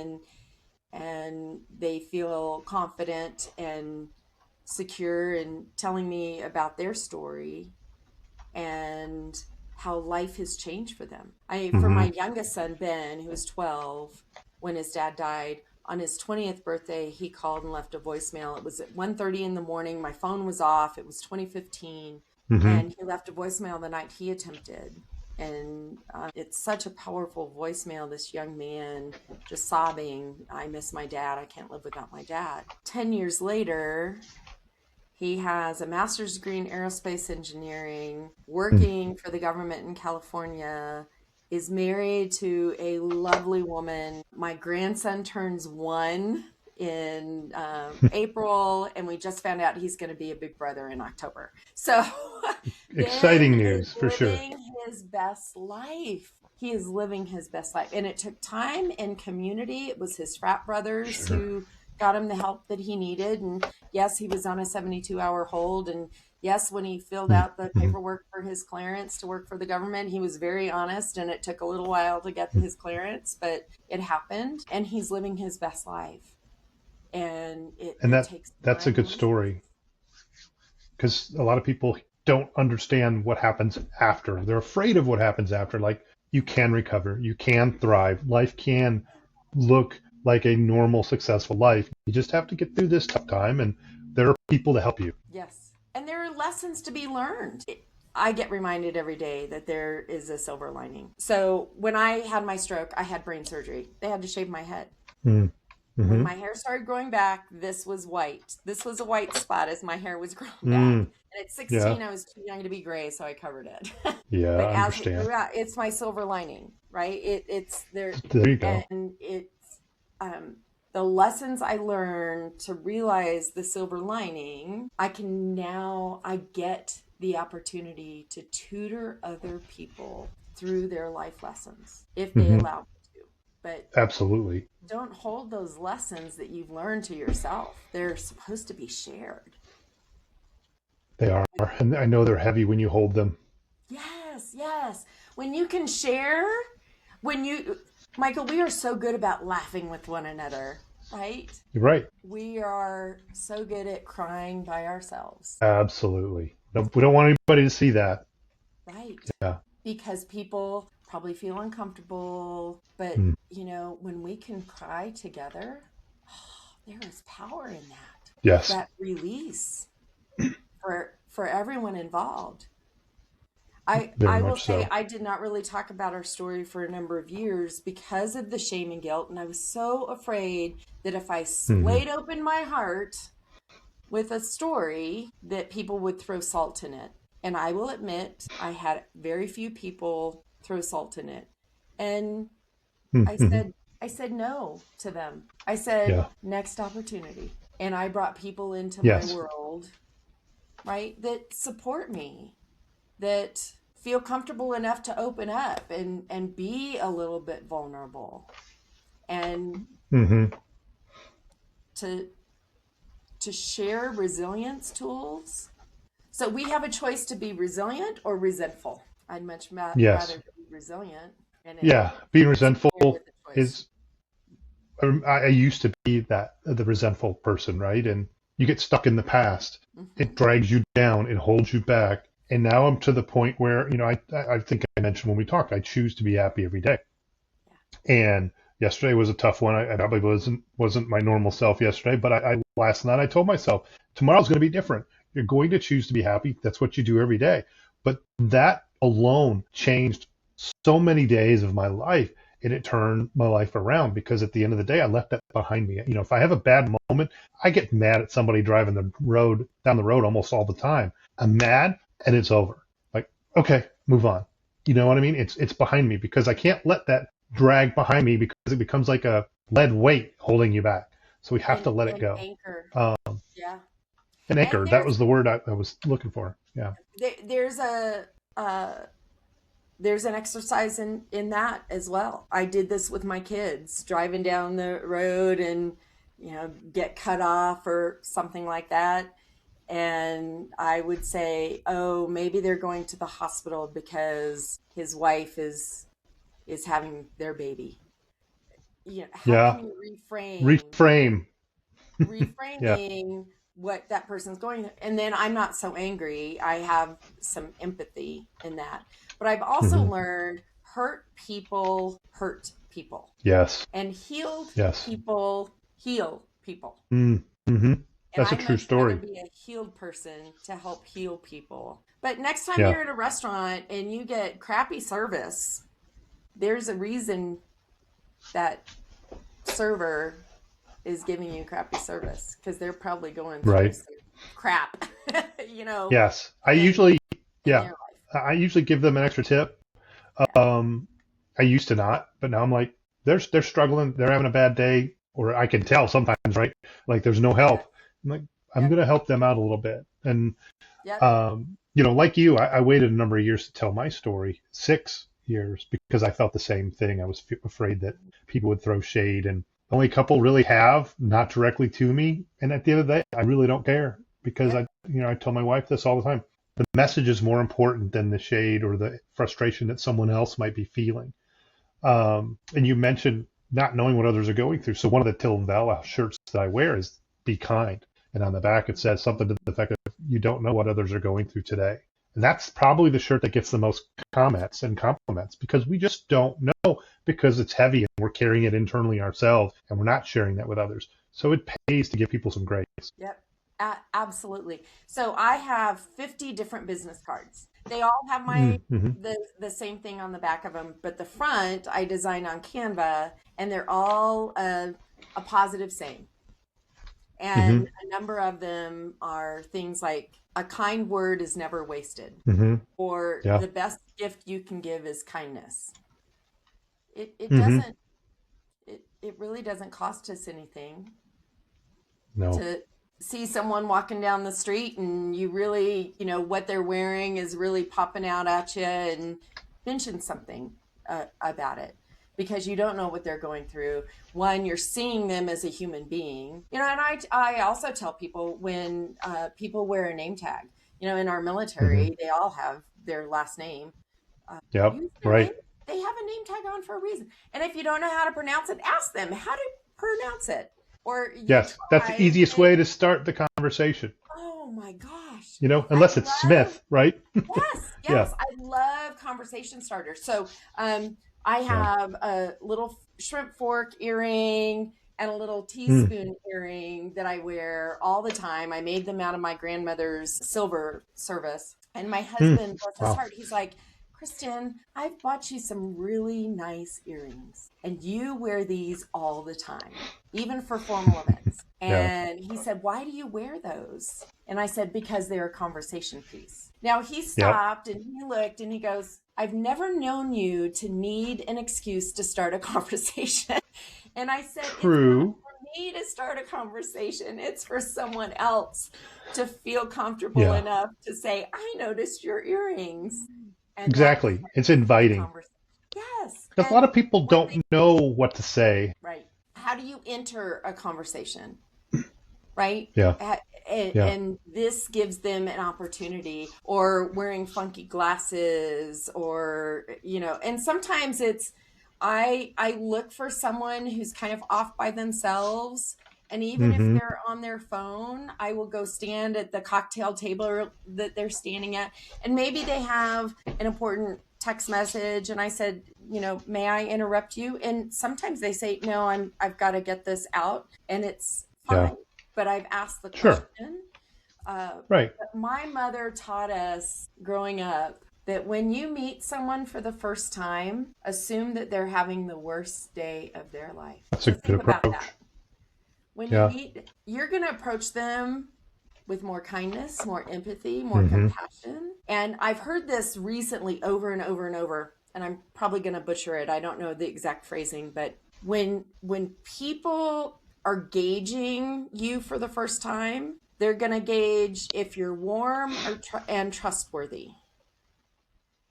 and they feel confident and secure in telling me about their story and how life has changed for them. For my youngest son, Ben, who was 12, when his dad died, on his 20th birthday, he called and left a voicemail. It was at 1:30 in the morning. My phone was off. It was 2015. And he left a voicemail the night he attempted. And it's such a powerful voicemail, this young man just sobbing, I miss my dad. I can't live without my dad. 10 years later, he has a master's degree in aerospace engineering, working for the government in California, is married to a lovely woman. My grandson turns 1 in April, and we just found out he's going to be a big brother in October. So exciting news for sure. Living his best life. He is living his best life, and it took time and community. It was his frat brothers who got him the help that he needed. And yes, he was on a 72-hour hold. And yes, when he filled out the paperwork for his clearance to work for the government, he was very honest, and it took a little while to get his clearance, but it happened, and he's living his best life. And that's a good story, because a lot of people don't understand what happens after. They're afraid of what happens after. Like, you can recover, you can thrive, life can look like a normal, successful life. You just have to get through this tough time, and there are people to help you. Yes, and there are lessons to be learned. I get reminded every day that there is a silver lining. So when I had my stroke, I had brain surgery. They had to shave my head. When my hair started growing back, this was white. This was a white spot as my hair was growing back. And at 16, I was too young to be gray, so I covered it. Yeah, but I as it understand. grew out, it's my silver lining, right? It's there. There you go. And it's the lessons I learned to realize the silver lining. I get the opportunity to tutor other people through their life lessons if they allow me to. But absolutely, don't hold those lessons that you've learned to yourself. They're supposed to be shared. They are, and I know they're heavy when you hold them. Yes. When you can share, Michael, we are so good about laughing with one another, right? You're right. We are so good at crying by ourselves. Absolutely. No, we don't want anybody to see that. Right. Yeah. Because people probably feel uncomfortable, but when we can cry together, there is power in that. Yes. That release for everyone involved. I will say I did not really talk about our story for a number of years because of the shame and guilt, and I was so afraid that if I splayed open my heart with a story that people would throw salt in it. And I will admit, I had very few people throw salt in it. And I said no to them. I said, next opportunity. And I brought people into my world, right, that support me, that feel comfortable enough to open up and be a little bit vulnerable. And to share resilience tools. So we have a choice to be resilient or resentful. I'd much rather be resilient. Being resentful is, I used to be the resentful person, right? And you get stuck in the past. It drags you down. It holds you back. And now I'm to the point where, I think I mentioned when we talked, I choose to be happy every day. And yesterday was a tough one. I probably wasn't my normal self yesterday, but last night I told myself, tomorrow's going to be different. You're going to choose to be happy. That's what you do every day. But that alone changed so many days of my life, and it turned my life around, because at the end of the day, I left that behind me. If I have a bad moment, I get mad at somebody driving down the road almost all the time. I'm mad and it's over. Like, okay, move on. You know what I mean? It's behind me, because I can't let that drag behind me, because it becomes like a lead weight holding you back. So we have to let it go. Anchor. An anchor. That was the word I was looking for. Yeah. There's an exercise in that as well. I did this with my kids driving down the road and, get cut off or something like that. And I would say, oh, maybe they're going to the hospital because his wife is having their baby. How Yeah. can you Reframe. Yeah. reframing what that person's going through? And then I'm not so angry. I have some empathy in that. But I've also Mm-hmm. learned hurt people hurt people, Yes. and healed Yes. people heal people. Mm-hmm. And That's a I'd true much rather story. be a healed person to help heal people. But next time Yeah. you're at a restaurant and you get crappy service, there's a reason that server is giving you crappy service, because they're probably going through Right. some crap, you know, Yes. in Yeah, their life. I usually give them an extra tip. Yeah. I used to not, but now I'm like, they're struggling, they're having a bad day, or I can tell sometimes, right? Like there's no help. Yep. I'm like, I'm Yep. gonna help them out a little bit. And Yep. like you, I waited a number of years to tell my story, 6 years, because I felt the same thing. I was afraid that people would throw shade, and only a couple really have, not directly to me. And at the end of the day, I really don't care, because Yep. I tell my wife this all the time. The message is more important than the shade or the frustration that someone else might be feeling. And you mentioned not knowing what others are going through. So one of the Till and Val shirts that I wear is "Be kind," and on the back it says something to the effect of, "You don't know what others are going through today." And that's probably the shirt that gets the most comments and compliments, because we just don't know, because it's heavy and we're carrying it internally ourselves and we're not sharing that with others. So it pays to give people some grace. Yep. Absolutely. So I have 50 different business cards. They all have Mm-hmm. the same thing on the back of them, but the front I designed on Canva, and they're all a positive saying. And Mm-hmm. a number of them are things like, a kind word is never wasted, Mm-hmm. or Yeah. the best gift you can give is kindness. It Mm-hmm. doesn't, it really doesn't cost us anything No. to see someone walking down the street, and you really, what they're wearing is really popping out at you, and mention something about it, because you don't know what they're going through. One, you're seeing them as a human being, and I also tell people, when people wear a name tag, in our Mm-hmm. military, they all have their last name. Yep. Use their name. Right. They have a name tag on for a reason. And if you don't know how to pronounce it, ask them how to pronounce it. Or you Yes. That's the try easiest and, way to start the conversation. oh my gosh. I Unless it's love, Smith, right? yes, Yeah. yes. I love conversation starters. So I Yeah. have a little shrimp fork earring and a little Mm. teaspoon earring that I wear all the time. I made them out of my grandmother's silver service. And my Mm. husband, bless his Wow. heart, he's like, Kristen, I've bought you some really nice earrings, and you wear these all the time, even for formal events. Yeah. And he said, why do you wear those? And I said, because they're a conversation piece. Now he Yep. stopped and he looked and he goes, I've never known you to need an excuse to start a conversation. And I said, it's not True. for me to start a conversation, it's for someone else to feel comfortable Yeah. enough to say, I noticed your earrings. And that Exactly. It's starts the inviting. conversation. Yes. Because a lot And of people when they, don't know what to say. right. How do you enter a conversation? Right. Yeah. Yeah. And this gives them an opportunity, or wearing funky glasses, or, and sometimes it's, I look for someone who's kind of off by themselves. And even if Mm-hmm. they're on their phone, I will go stand at the cocktail table that they're standing at. And maybe they have an important text message. And I said, may I interrupt you? And sometimes they say, no, I've got to get this out. And it's Yeah. fine. But I've asked the Sure. question. Right. But my mother taught us growing up that when you meet someone for the first time, assume that they're having the worst day of their life. That's a So good think about approach. that. When you Yeah. meet, you're going to approach them with more kindness, more empathy, more Mm-hmm. compassion. And I've heard this recently over and over and over, and I'm probably going to butcher it. I don't know the exact phrasing, but when people are gauging you for the first time, they're going to gauge if you're warm and trustworthy.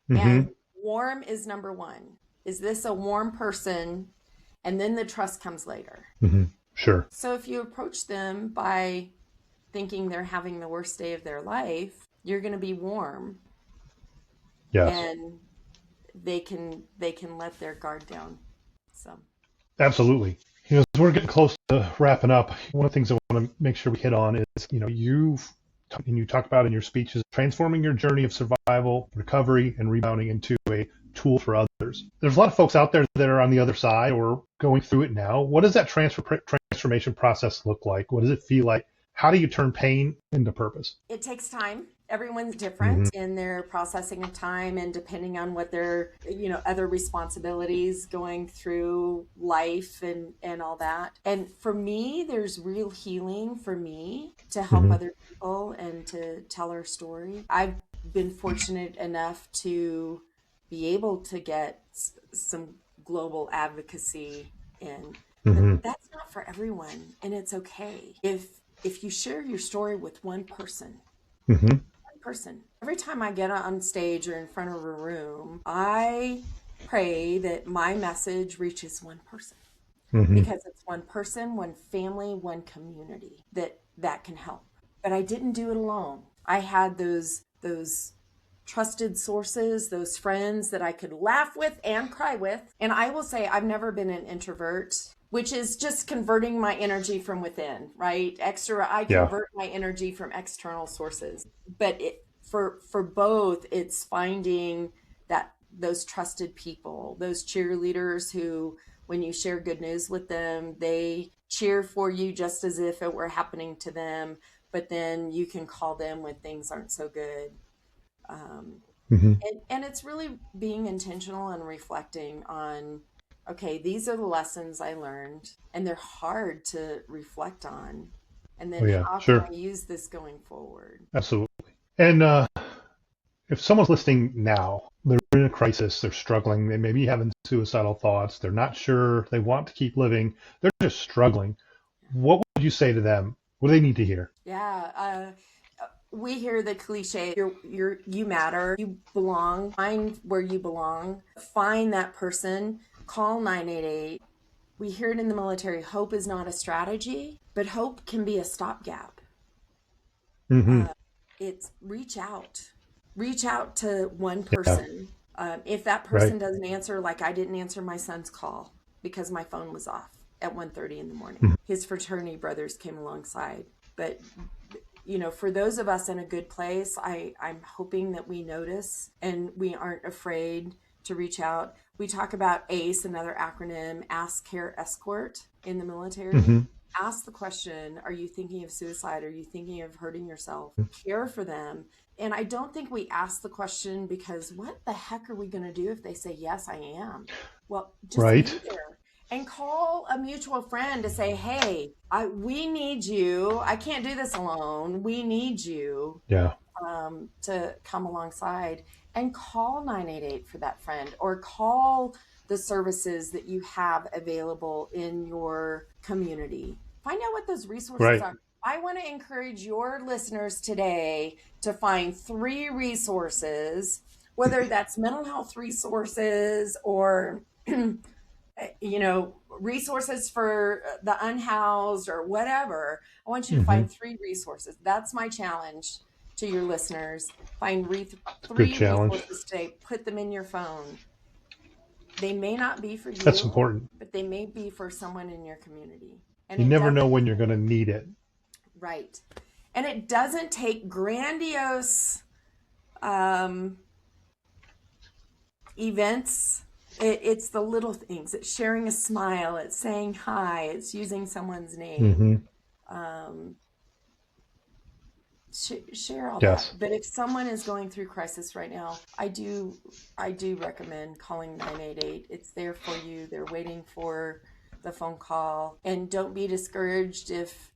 Mm-hmm. And warm is number one. Is this a warm person? And then the trust comes later. Mm-hmm. Sure. So if you approach them by thinking they're having the worst day of their life, you're going to be warm. Yes. And they can let their guard down. So Absolutely. As we're getting close to wrapping up, one of the things I want to make sure we hit on is, you talk about in your speeches, transforming your journey of survival, recovery, and rebounding into a tool for others. There's a lot of folks out there that are on the other side or going through it now. What does that transformation process look like? What does it feel like? How do you turn pain into purpose? It takes time. Everyone's different in their processing of time, and depending on what their, other responsibilities going through life and all that. And for me, there's real healing for me to help other people and to tell our story. I've been fortunate enough to be able to get some global advocacy in. But that's not for everyone, and it's okay. If you share your story with one person, every time I get on stage or in front of a room, I pray that my message reaches one person, because it's one person, one family, one community that can help. But I didn't do it alone. I had those trusted sources, those friends that I could laugh with and cry with. And I will say I've never been an introvert, which is just converting my energy from within, right? I convert my energy from external sources. But for both, it's finding those trusted people, those cheerleaders who, when you share good news with them, they cheer for you just as if it were happening to them. But then you can call them when things aren't so good. And it's really being intentional and reflecting on, okay, these are the lessons I learned, and they're hard to reflect on. And then how can I use this going forward? Absolutely. And if someone's listening now, they're in a crisis, they're struggling, they may be having suicidal thoughts, they're not sure, they want to keep living, they're just struggling. What would you say to them? What do they need to hear? Yeah. We hear the cliche, you matter, you belong, find where you belong, find that person, call 988. We hear it in the military, hope is not a strategy, but hope can be a stopgap. It's reach out to one person. If that person doesn't answer, like I didn't answer my son's call because my phone was off at 1:30 in the morning. His fraternity brothers came alongside, but for those of us in a good place, I'm hoping that we notice and we aren't afraid to reach out. We talk about ACE, another acronym, Ask, Care, Escort in the military. Ask the question, are you thinking of suicide? Are you thinking of hurting yourself? Care for them. And I don't think we ask the question because what the heck are we going to do if they say, yes, I am? Well, just be there. And call a mutual friend to say, hey, we need you. I can't do this alone. We need you to come alongside, and call 988 for that friend, or call the services that you have available in your community. Find out what those resources are. I want to encourage your listeners today to find 3 resources, whether that's mental health resources or resources for the unhoused or whatever. I want you to find 3 resources. That's my challenge to your listeners. Find 3 resources today. Put them in your phone. They may not be for you. That's important. But they may be for someone in your community. And you never know when you're going to need it. Right. And it doesn't take grandiose events. It's the little things. It's sharing a smile. It's saying hi. It's using someone's name. Share all that. But if someone is going through crisis right now, I do recommend calling 988. It's there for you. They're waiting for the phone call. And don't be discouraged if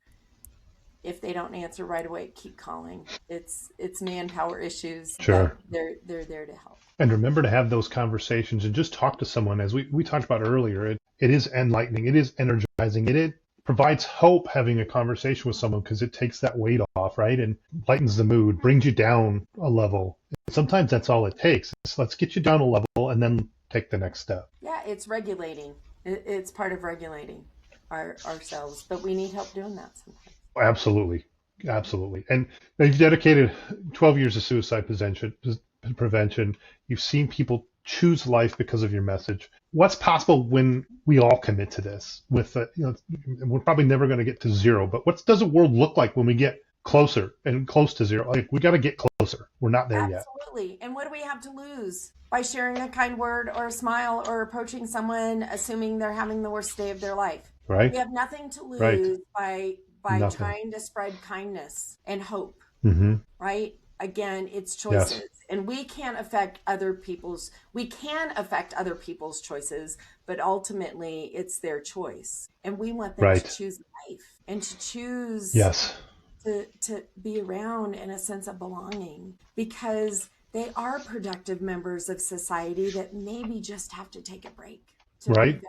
they don't answer right away. Keep calling. It's manpower issues. Sure. They're there to help. And remember to have those conversations and just talk to someone. As we talked about earlier, it is enlightening. It is energizing. It provides hope having a conversation with someone because it takes that weight off, right? And lightens the mood, brings you down a level. Sometimes that's all it takes. Let's get you down a level and then take the next step. Yeah, it's regulating. It's part of regulating ourselves, but we need help doing that sometimes. Absolutely. Absolutely. And you've dedicated 12 years to suicide prevention. You've seen people choose life because of your message. What's possible when we all commit to this? We're probably never going to get to zero, but what does the world look like when we get closer and close to zero? Like, we got to get closer. We're not there yet. Absolutely. And what do we have to lose by sharing a kind word or a smile or approaching someone assuming they're having the worst day of their life? Right. We have nothing to lose by Nothing. trying to spread kindness and hope. Mm-hmm. Right? Again, it's choices. Yes. And we can affect other people's choices, but ultimately it's their choice. And we want them to choose life and to choose to be around in a sense of belonging, because they are productive members of society that maybe just have to take a break. Right.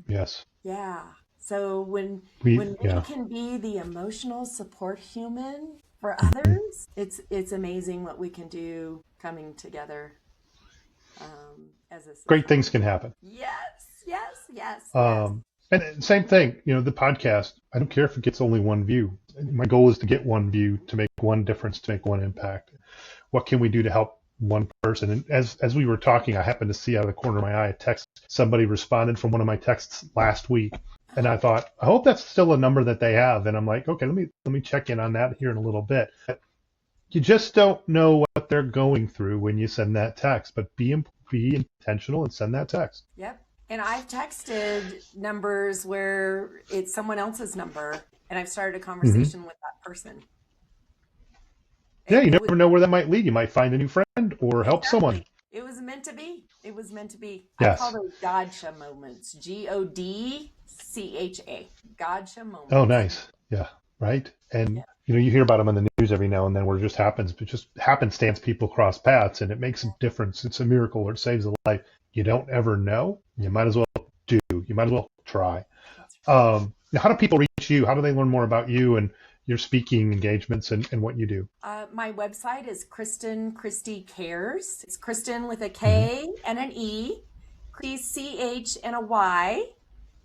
Yes. Yeah. So when we can be the emotional support human for others, it's amazing what we can do coming together as a society. Great things can happen. Yes. And same thing, the podcast, I don't care if it gets only one view. My goal is to get one view, to make one difference, to make one impact. What can we do to help one person? And as we were talking, I happened to see out of the corner of my eye a text. Somebody responded from one of my texts last week. And I thought, I hope that's still a number that they have. And I'm like, okay, let me check in on that here in a little bit. You just don't know what they're going through when you send that text, but be intentional and send that text. Yep. And I've texted numbers where it's someone else's number, and I've started a conversation with that person. Yeah, you never know where that might lead. You might find a new friend or help someone. It was meant to be. Yes. I call those Gotcha moments. GODCHA. Gotcha moments. Oh, nice. Yeah. Right. And you hear about them on the news every now and then, where it just happenstance people cross paths, and it makes a difference. It's a miracle, or it saves a life. You don't ever know. You might as well do. You might as well try. How do people reach you? How do they learn more about you and your speaking engagements and what you do? My website is Kristen Christy Cares. It's Kristen with a K and an E, CH and a Y,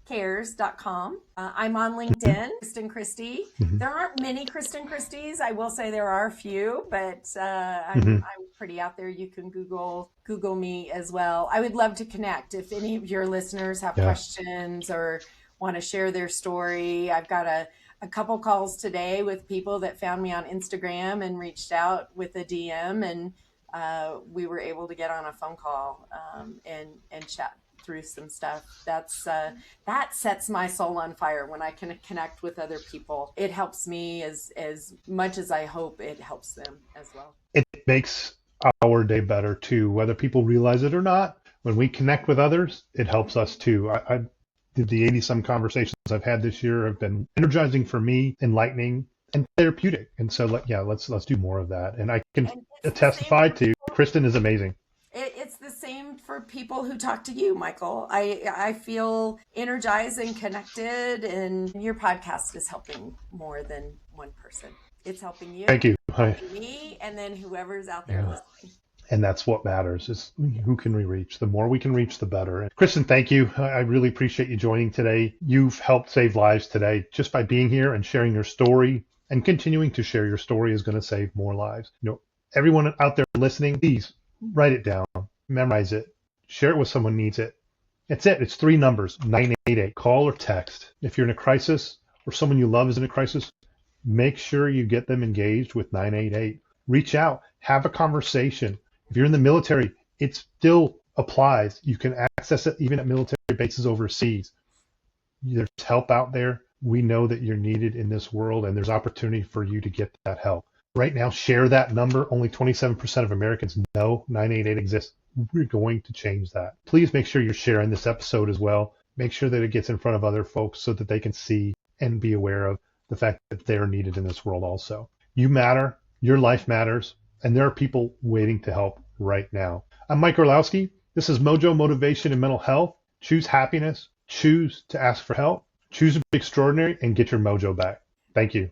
cares.com. I'm on LinkedIn, Kristen Christy. There aren't many Kristen Christies. I will say there are a few, but I'm pretty out there. You can Google me as well. I would love to connect. If any of your listeners have questions or want to share their story, I've got a couple calls today with people that found me on Instagram and reached out with a DM, and we were able to get on a phone call and chat through some stuff. That sets my soul on fire when I can connect with other people. It helps me as much as I hope it helps them as well. It makes our day better too, whether people realize it or not. When we connect with others, it helps us too. I did the 80-some conversations I've had this year have been energizing for me, enlightening, and therapeutic. And so, let's do more of that. And I can testify to Kristen is amazing. It's the same for people who talk to you, Michael. I feel energized and connected, and your podcast is helping more than one person. It's helping you. Thank you. Me, and then whoever's out there listening. And that's what matters, is who can we reach? The more we can reach, the better. And Kristen, thank you. I really appreciate you joining today. You've helped save lives today just by being here and sharing your story, and continuing to share your story is going to save more lives. Everyone out there listening, please write it down, memorize it, share it with someone who needs it. That's it. It's 3 numbers, 988. Call or text. If you're in a crisis or someone you love is in a crisis, make sure you get them engaged with 988. Reach out, have a conversation. If you're in the military, it still applies. You can access it even at military bases overseas. There's help out there. We know that you're needed in this world, and there's opportunity for you to get that help. Right now, share that number. Only 27% of Americans know 988 exists. We're going to change that. Please make sure you're sharing this episode as well. Make sure that it gets in front of other folks so that they can see and be aware of the fact that they're needed in this world also. You matter. Your life matters. And there are people waiting to help right now. I'm Mike Orlowski. This is Mojo Motivation and Mental Health. Choose happiness. Choose to ask for help. Choose to be extraordinary and get your mojo back. Thank you.